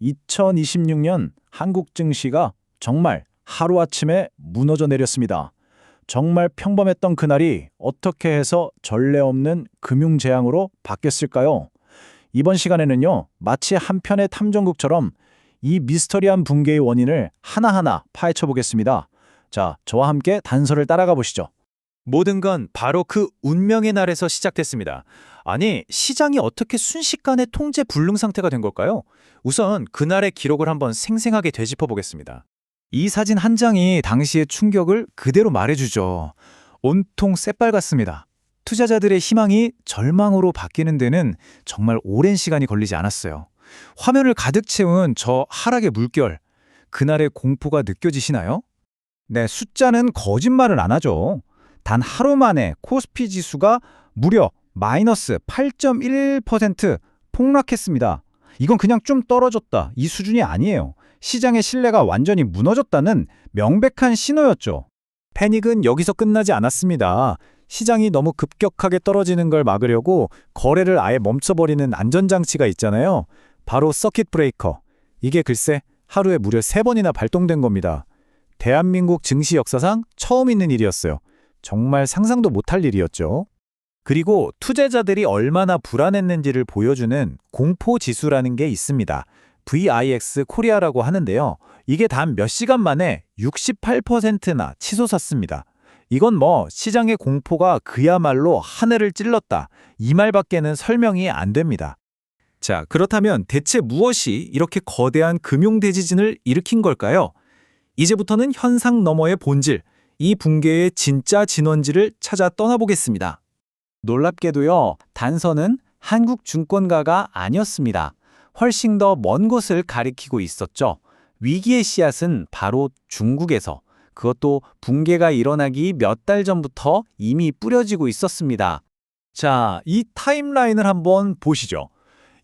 2026년 한국 증시가 정말 하루아침에 무너져 내렸습니다. 정말 평범했던 그날이 어떻게 해서 전례 없는 금융재앙으로 바뀌었을까요? 이번 시간에는요, 마치 한 편의 탐정국처럼 이 미스터리한 붕괴의 원인을 하나하나 파헤쳐 보겠습니다. 자, 저와 함께 단서를 따라가 보시죠. 모든 건 바로 그 운명의 날에서 시작됐습니다. 아니, 시장이 어떻게 순식간에 통제 불능 상태가 된 걸까요? 우선 그날의 기록을 한번 생생하게 되짚어 보겠습니다. 이 사진 한 장이 당시의 충격을 그대로 말해주죠. 온통 새빨갛습니다. 투자자들의 희망이 절망으로 바뀌는 데는 정말 오랜 시간이 걸리지 않았어요. 화면을 가득 채운 저 하락의 물결, 그날의 공포가 느껴지시나요? 네, 숫자는 거짓말을 안 하죠. 단 하루 만에 코스피 지수가 무려 마이너스 8.1% 폭락했습니다. 이건 그냥 좀 떨어졌다, 이 수준이 아니에요. 시장의 신뢰가 완전히 무너졌다는 명백한 신호였죠. 패닉은 여기서 끝나지 않았습니다. 시장이 너무 급격하게 떨어지는 걸 막으려고 거래를 아예 멈춰버리는 안전장치가 있잖아요. 바로 서킷 브레이커. 이게 글쎄 하루에 무려 3번이나 발동된 겁니다. 대한민국 증시 역사상 처음 있는 일이었어요. 정말 상상도 못할 일이었죠. 그리고 투자자들이 얼마나 불안했는지를 보여주는 공포지수라는 게 있습니다. VIX 코리아라고 하는데요. 이게 단 몇 시간 만에 68%나 치솟았습니다. 이건 뭐 시장의 공포가 그야말로 하늘을 찔렀다, 이 말밖에는 설명이 안 됩니다. 자, 그렇다면 대체 무엇이 이렇게 거대한 금융대지진을 일으킨 걸까요? 이제부터는 현상 너머의 본질, 이 붕괴의 진짜 진원지를 찾아 떠나보겠습니다. 놀랍게도요, 단서는 한국증권가가 아니었습니다. 훨씬 더 먼 곳을 가리키고 있었죠. 위기의 씨앗은 바로 중국에서, 그것도 붕괴가 일어나기 몇 달 전부터 이미 뿌려지고 있었습니다. 자, 이 타임라인을 한번 보시죠.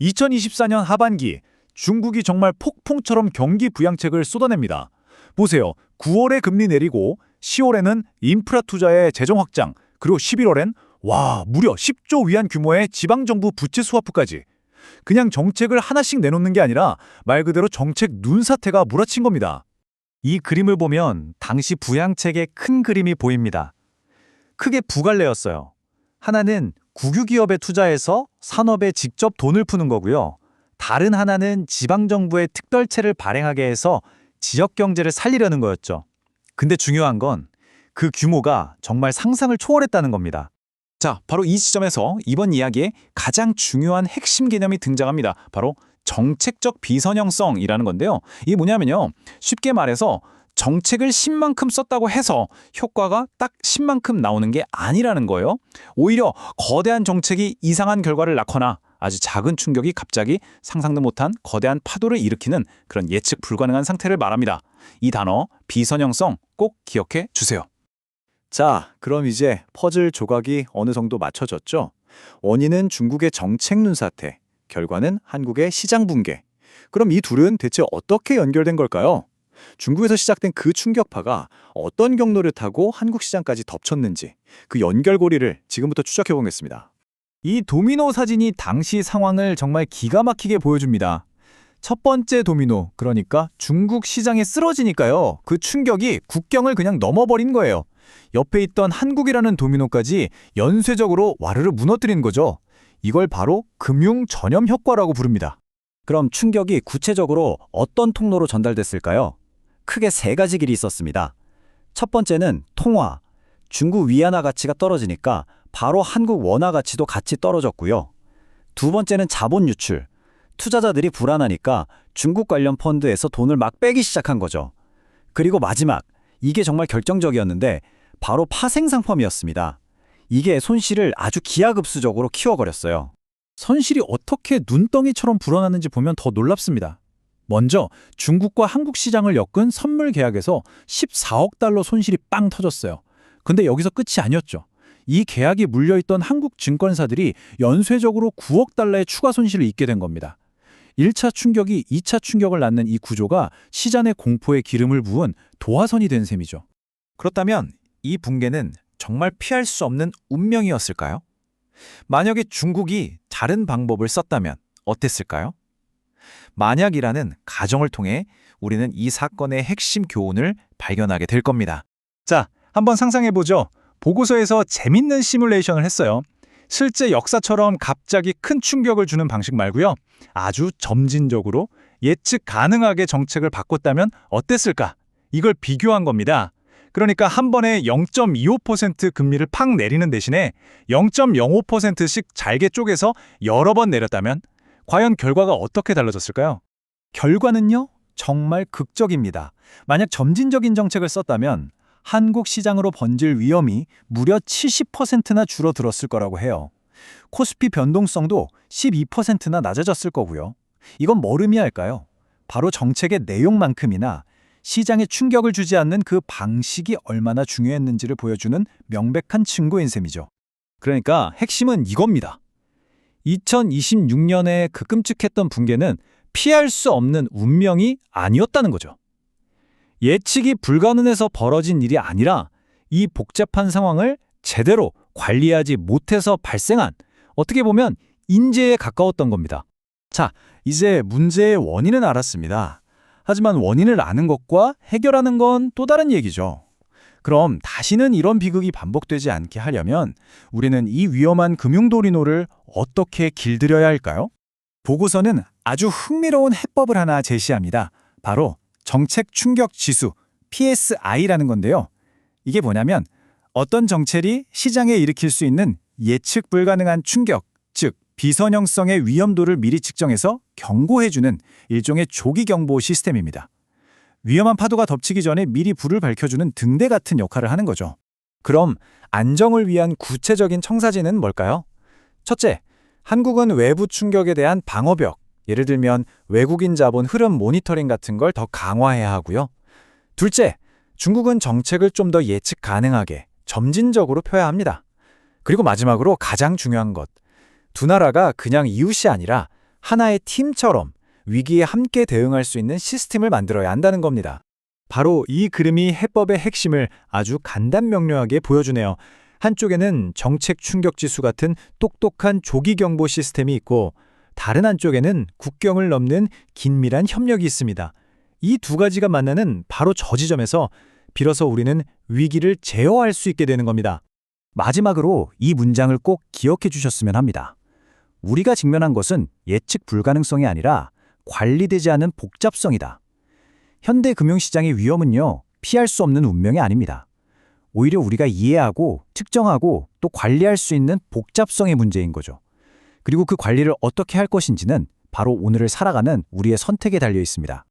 2024년 하반기, 중국이 정말 폭풍처럼 경기 부양책을 쏟아냅니다. 보세요. 9월에 금리 내리고 10월에는 인프라 투자의 재정 확장, 그리고 11월엔 무려 10조 위안 규모의 지방정부 부채 스와프까지. 그냥 정책을 하나씩 내놓는 게 아니라 말 그대로 정책 눈사태가 몰아친 겁니다. 이 그림을 보면 당시 부양책의 큰 그림이 보입니다. 크게 두 갈래였어요. 하나는 국유기업에 투자해서 산업에 직접 돈을 푸는 거고요. 다른 하나는 지방정부의 특별채를 발행하게 해서 지역 경제를 살리려는 거였죠. 근데 중요한 건 그 규모가 정말 상상을 초월했다는 겁니다. 자, 바로 이 지점에서 이번 이야기에 가장 중요한 핵심 개념이 등장합니다. 바로 정책적 비선형성이라는 건데요. 이게 뭐냐면요, 쉽게 말해서 정책을 10만큼 썼다고 해서 효과가 딱 10만큼 나오는 게 아니라는 거예요. 오히려 거대한 정책이 이상한 결과를 낳거나 아주 작은 충격이 갑자기 상상도 못한 거대한 파도를 일으키는 그런 예측 불가능한 상태를 말합니다. 이 단어 비선형성 꼭 기억해 주세요. 자, 그럼 이제 퍼즐 조각이 어느 정도 맞춰졌죠? 원인은 중국의 정책 눈사태, 결과는 한국의 시장 붕괴. 그럼 이 둘은 대체 어떻게 연결된 걸까요? 중국에서 시작된 그 충격파가 어떤 경로를 타고 한국 시장까지 덮쳤는지, 그 연결고리를 지금부터 추적해 보겠습니다. 이 도미노 사진이 당시 상황을 정말 기가 막히게 보여줍니다. 첫 번째 도미노, 그러니까 중국 시장에 쓰러지니까요, 그 충격이 국경을 그냥 넘어버린 거예요. 옆에 있던 한국이라는 도미노까지 연쇄적으로 와르르 무너뜨린 거죠. 이걸 바로 금융 전염 효과라고 부릅니다. 그럼 충격이 구체적으로 어떤 통로로 전달됐을까요? 크게 3가지 길이 있었습니다. 첫 번째는 통화. 중국 위안화 가치가 떨어지니까 바로 한국 원화 가치도 같이 떨어졌고요. 두 번째는 자본 유출. 투자자들이 불안하니까 중국 관련 펀드에서 돈을 막 빼기 시작한 거죠. 그리고 마지막, 이게 정말 결정적이었는데 바로 파생 상품이었습니다. 이게 손실을 아주 기하급수적으로 키워버렸어요. 손실이 어떻게 눈덩이처럼 불어났는지 보면 더 놀랍습니다. 먼저 중국과 한국 시장을 엮은 선물 계약에서 14억 달러 손실이 빵 터졌어요. 근데 여기서 끝이 아니었죠. 이 계약이 물려있던 한국 증권사들이 연쇄적으로 9억 달러의 추가 손실을 입게 된 겁니다. 1차 충격이 2차 충격을 낳는 이 구조가 시장의 공포에 기름을 부은 도화선이 된 셈이죠. 그렇다면 이 붕괴는 정말 피할 수 없는 운명이었을까요? 만약에 중국이 다른 방법을 썼다면 어땠을까요? 만약이라는 가정을 통해 우리는 이 사건의 핵심 교훈을 발견하게 될 겁니다. 자, 한번 상상해보죠. 보고서에서 재밌는 시뮬레이션을 했어요. 실제 역사처럼 갑자기 큰 충격을 주는 방식 말고요. 아주 점진적으로 예측 가능하게 정책을 바꿨다면 어땠을까? 이걸 비교한 겁니다. 그러니까 한 번에 0.25% 금리를 팍 내리는 대신에 0.05%씩 잘게 쪼개서 여러 번 내렸다면 과연 결과가 어떻게 달라졌을까요? 결과는요, 정말 극적입니다. 만약 점진적인 정책을 썼다면 한국 시장으로 번질 위험이 무려 70%나 줄어들었을 거라고 해요. 코스피 변동성도 12%나 낮아졌을 거고요. 이건 뭘 의미할까요? 바로 정책의 내용만큼이나 시장에 충격을 주지 않는 그 방식이 얼마나 중요했는지를 보여주는 명백한 증거인 셈이죠. 그러니까 핵심은 이겁니다. 2026년에 그 끔찍했던 붕괴는 피할 수 없는 운명이 아니었다는 거죠. 예측이 불가능해서 벌어진 일이 아니라 이 복잡한 상황을 제대로 관리하지 못해서 발생한, 어떻게 보면 인재에 가까웠던 겁니다. 자, 이제 문제의 원인은 알았습니다. 하지만 원인을 아는 것과 해결하는 건 또 다른 얘기죠. 그럼 다시는 이런 비극이 반복되지 않게 하려면 우리는 이 위험한 금융도리노를 어떻게 길들여야 할까요? 보고서는 아주 흥미로운 해법을 하나 제시합니다. 바로 정책 충격 지수, PSI라는 건데요. 이게 뭐냐면 어떤 정책이 시장에 일으킬 수 있는 예측 불가능한 충격, 즉 비선형성의 위험도를 미리 측정해서 경고해주는 일종의 조기 경보 시스템입니다. 위험한 파도가 덮치기 전에 미리 불을 밝혀주는 등대 같은 역할을 하는 거죠. 그럼 안정을 위한 구체적인 청사진은 뭘까요? 첫째, 한국은 외부 충격에 대한 방어벽, 예를 들면 외국인 자본 흐름 모니터링 같은 걸 더 강화해야 하고요. 둘째, 중국은 정책을 좀 더 예측 가능하게, 점진적으로 펴야 합니다. 그리고 마지막으로 가장 중요한 것, 두 나라가 그냥 이웃이 아니라 하나의 팀처럼 위기에 함께 대응할 수 있는 시스템을 만들어야 한다는 겁니다. 바로 이 그림이 해법의 핵심을 아주 간단명료하게 보여주네요. 한쪽에는 정책 충격지수 같은 똑똑한 조기경보 시스템이 있고 다른 한쪽에는 국경을 넘는 긴밀한 협력이 있습니다. 이 두 가지가 만나는 바로 저 지점에서 비로소 우리는 위기를 제어할 수 있게 되는 겁니다. 마지막으로 이 문장을 꼭 기억해 주셨으면 합니다. 우리가 직면한 것은 예측 불가능성이 아니라 관리되지 않은 복잡성이다. 현대 금융시장의 위험은요, 피할 수 없는 운명이 아닙니다. 오히려 우리가 이해하고 측정하고 또 관리할 수 있는 복잡성의 문제인 거죠. 그리고 그 관리를 어떻게 할 것인지는 바로 오늘을 살아가는 우리의 선택에 달려 있습니다.